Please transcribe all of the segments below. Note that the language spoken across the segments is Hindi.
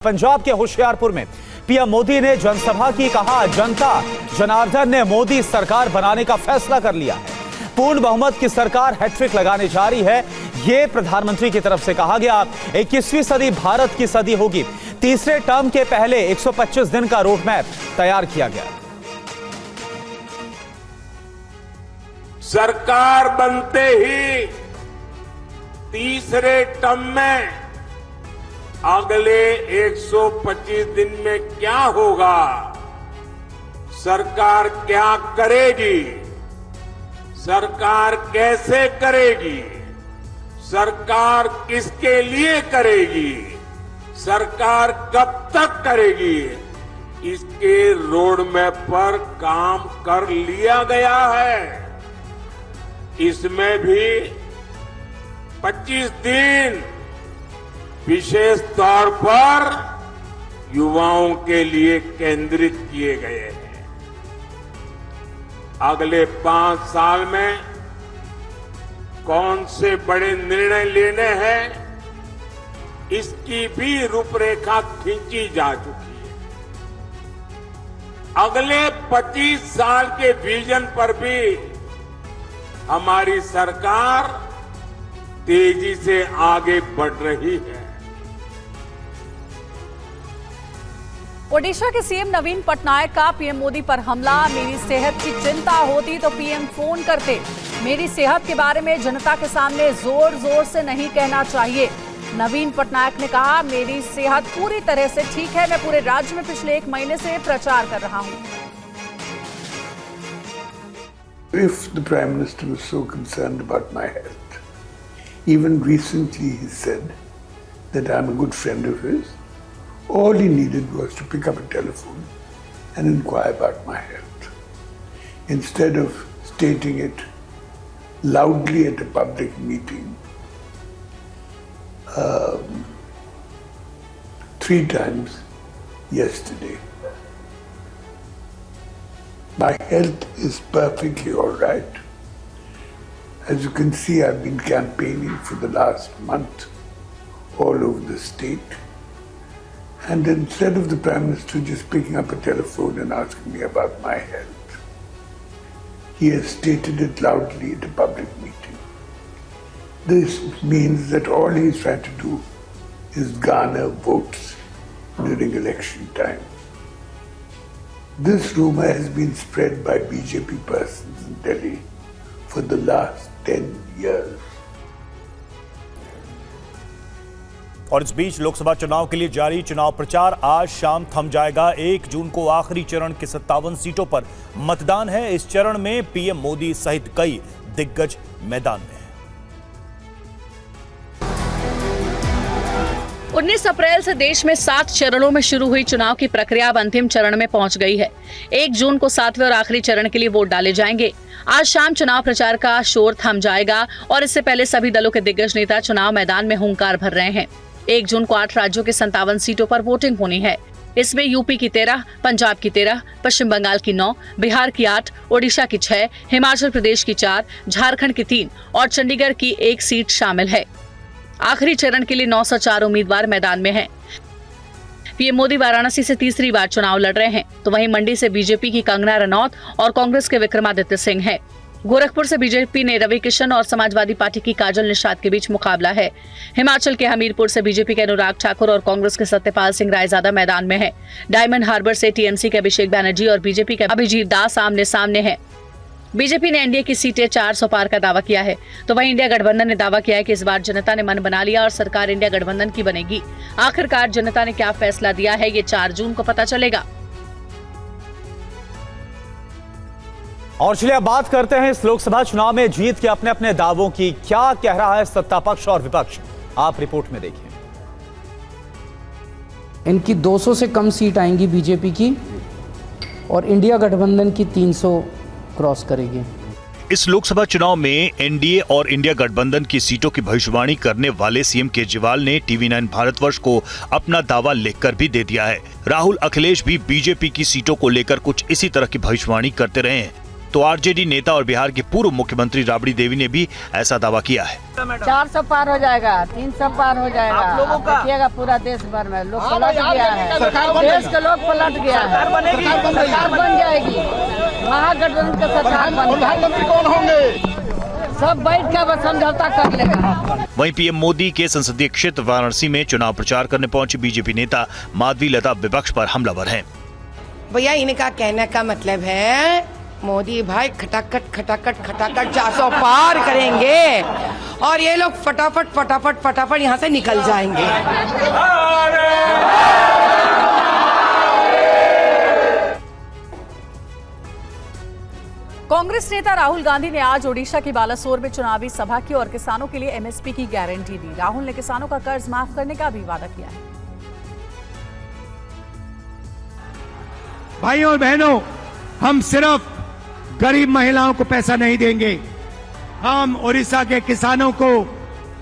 पंजाब के होशियारपुर में पीएम मोदी ने जनसभा की कहा, जनता जनार्दन ने मोदी सरकार बनाने का फैसला कर लिया है। पूर्ण बहुमत की सरकार हैट्रिक लगाने जा रही है, ये प्रधानमंत्री की तरफ से कहा गया। 21वीं सदी भारत की सदी होगी। तीसरे टर्म के पहले 125 दिन का रोड मैप तैयार किया गया। सरकार बनते ही तीसरे टर्म में अगले 125 दिन में क्या होगा, सरकार क्या करेगी, सरकार कैसे करेगी, सरकार किसके लिए करेगी, सरकार कब तक करेगी, इसके रोड मैप पर काम कर लिया गया है। इसमें भी 25 दिन विशेष तौर पर युवाओं के लिए केंद्रित किए गए हैं। अगले 5 साल में कौन से बड़े निर्णय लेने हैं, इसकी भी रूपरेखा खींची जा चुकी है। अगले 25 साल के विजन पर भी हमारी सरकार तेजी से आगे बढ़ रही है। ओडिशा के सीएम नवीन पटनायक का पीएम मोदी पर हमला। मेरी सेहत की चिंता होती तो पीएम फोन करते। मेरी सेहत के बारे में जनता के सामने जोर जोर से नहीं कहना चाहिए। नवीन पटनायक ने कहा, मेरी सेहत पूरी तरह से ठीक है। मैं पूरे राज्य में पिछले 1 महीने से प्रचार कर रहा हूं। If the Prime Minister was so concerned about my health, even recently he said that I'm a good friend of his. All he needed was to pick up a telephone and inquire about my health. Instead of stating it loudly at a public meeting 3 times yesterday. My health is perfectly all right. As you can see, I've been campaigning for the last month all over the state. And instead of the Prime Minister just picking up a telephone and asking me about my health, he has stated it loudly at a public meeting. This means that all he is trying to do is garner votes during election time. This rumor has been spread by BJP persons in Delhi for the last 10 years. और इस बीच लोकसभा चुनाव के लिए जारी चुनाव प्रचार आज शाम थम जाएगा। 1 जून को आखिरी चरण की 57 सीटों पर मतदान है। इस चरण में पीएम मोदी सहित कई दिग्गज मैदान में हैं। 19 अप्रैल से देश में 7 चरणों में शुरू हुई चुनाव की प्रक्रिया अब अंतिम चरण में पहुंच गई है। 1 जून को 7वें और आखिरी चरण के लिए वोट डाले जाएंगे। आज शाम चुनाव प्रचार का शोर थम जाएगा और इससे पहले सभी दलों के दिग्गज नेता चुनाव मैदान में हुंकार भर रहे हैं। 1 जून को 8 राज्यों के 57 सीटों पर वोटिंग होनी है। इसमें यूपी की 13, पंजाब की 13, पश्चिम बंगाल की 9, बिहार की 8, ओडिशा की 6, हिमाचल प्रदेश की 4, झारखंड की 3 और चंडीगढ़ की 1 सीट शामिल है। आखिरी चरण के लिए 904 उम्मीदवार मैदान में हैं। पीएम मोदी वाराणसी से तीसरी बार चुनाव लड़ रहे हैं, तो वहीं मंडी से बीजेपी की कंगना रनौत और कांग्रेस के विक्रमादित्य सिंह हैं। गोरखपुर से बीजेपी ने रवि किशन और समाजवादी पार्टी की काजल निषाद के बीच मुकाबला है। हिमाचल के हमीरपुर से बीजेपी के अनुराग ठाकुर और कांग्रेस के सत्यपाल सिंह रायजादा मैदान में हैं। डायमंड हार्बर से टीएमसी के अभिषेक बैनर्जी और बीजेपी के अभिजीत दास आमने सामने हैं। बीजेपी ने एनडीए की सीटें 400 पार का दावा किया है, तो वहीं इंडिया गठबंधन ने दावा किया है कि इस बार जनता ने मन बना लिया और सरकार इंडिया गठबंधन की बनेगी। आखिरकार जनता ने क्या फैसला दिया है, ये 4 जून को पता चलेगा। और चलिए अब बात करते हैं इस लोकसभा चुनाव में जीत के अपने अपने दावों की। क्या कह रहा है सत्ता पक्ष और विपक्ष, आप रिपोर्ट में देखिए। इनकी 200 से कम सीट आएंगी बीजेपी की और इंडिया गठबंधन की 300 क्रॉस करेगी। इस लोकसभा चुनाव में एनडीए और इंडिया गठबंधन की सीटों की भविष्यवाणी करने वाले सीएम केजरीवाल ने टीवी9 भारतवर्ष को अपना दावा लिखकर भी दे दिया है। राहुल अखिलेश भी बीजेपी की सीटों को लेकर कुछ इसी तरह की भविष्यवाणी करते रहे हैं। तो आरजेडी नेता और बिहार के पूर्व मुख्यमंत्री राबड़ी देवी ने भी ऐसा दावा किया है। 400 पार हो जाएगा, 300 पार हो जाएगा। आप लोगों का देखिएगा पूरा देश भर में लोग पलट गया है, देश के लोग पलट गया है। सरकार बन जाएगी, महागठबंधन का सरकार प्रधानमंत्री कौन होंगे? सब बैठ के बस समझौता कर लेगा। वहीं पीएम मोदी के संसदीय क्षेत्र वाराणसी में चुनाव प्रचार करने पहुंचे बीजेपी नेता माधवी लता विपक्ष पर हमलावर हैं। भैया इनका कहने का मतलब है मोदी भाई खटाखट खटाखट खटाखट 400 पार करेंगे और ये लोग फटाफट फटाफट फटाफट यहाँ से निकल जाएंगे। कांग्रेस नेता राहुल गांधी ने आज ओडिशा की बालासोर में चुनावी सभा की और किसानों के लिए एमएसपी की गारंटी दी। राहुल ने किसानों का कर्ज माफ करने का भी वादा किया है। भाइयों और बहनों, हम सिर्फ गरीब महिलाओं को पैसा नहीं देंगे, हम ओडिशा के किसानों को,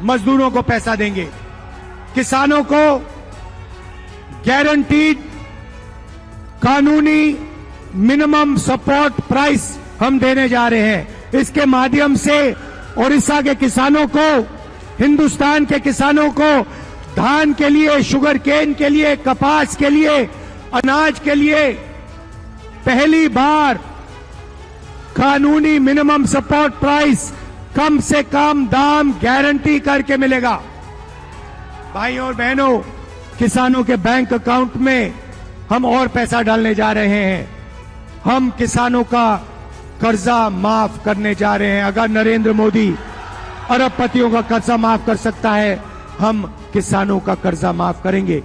मजदूरों को पैसा देंगे। किसानों को गारंटीड कानूनी मिनिमम सपोर्ट प्राइस हम देने जा रहे हैं। इसके माध्यम से ओडिशा के किसानों को, हिंदुस्तान के किसानों को धान के लिए, शुगर केन के लिए, कपास के लिए, अनाज के लिए पहली बार कानूनी मिनिमम सपोर्ट प्राइस, कम से कम दाम गारंटी करके मिलेगा। भाइयों और बहनों, किसानों के बैंक अकाउंट में हम और पैसा डालने जा रहे हैं। हम किसानों का कर्जा माफ करने जा रहे हैं। अगर नरेंद्र मोदी अरबपतियों का कर्जा माफ कर सकता है, हम किसानों का कर्जा माफ करेंगे।